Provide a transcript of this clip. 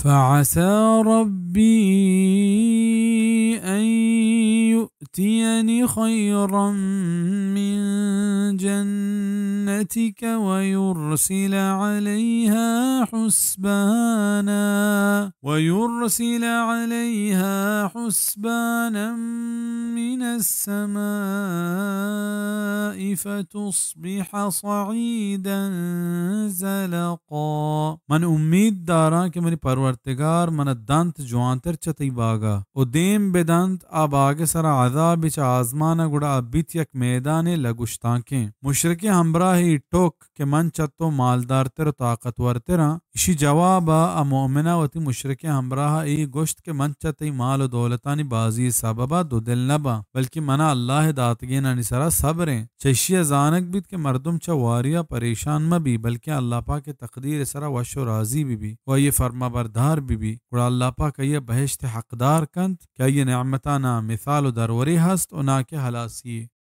فعسى ربي أن يؤتيني خيرا من جنتك ويرسل عليها حسبانا من السماء فتصبح صعيدا زلقا. من उम्मीद दारा कि मेरी परवरदिगार मन दंत जुआंतर चती बागा ओ देम बेदंत अब आगे सरा अजाब बिच आजमाना गुड़ा अबित यक मैदाने लगुश्तांके मुशरके हमरा ही टोक के मन चतो मालदार तेरो ताकतवर तेरा इशी जवाबा अ मोमिना वती मुशरके हमरा ई गोश्त के मन चती माल व दौलतानी बाजी सबबा दो दिल नबा बल्कि मना अल्लाह दातगीना निसरा सब्रें चशिया जानक बित के मर्दुम च वारिया परेशान मबी बल्कि अल्लाह पाक के तकदीर सरा वशो राजी भी व ये फरमा बरदार भी गुड़ा अल्लाह पाक ये बहिश्त हकदार कंत क्या ये नेमताना मिसाल दरवरी हस्त उना के हलासी।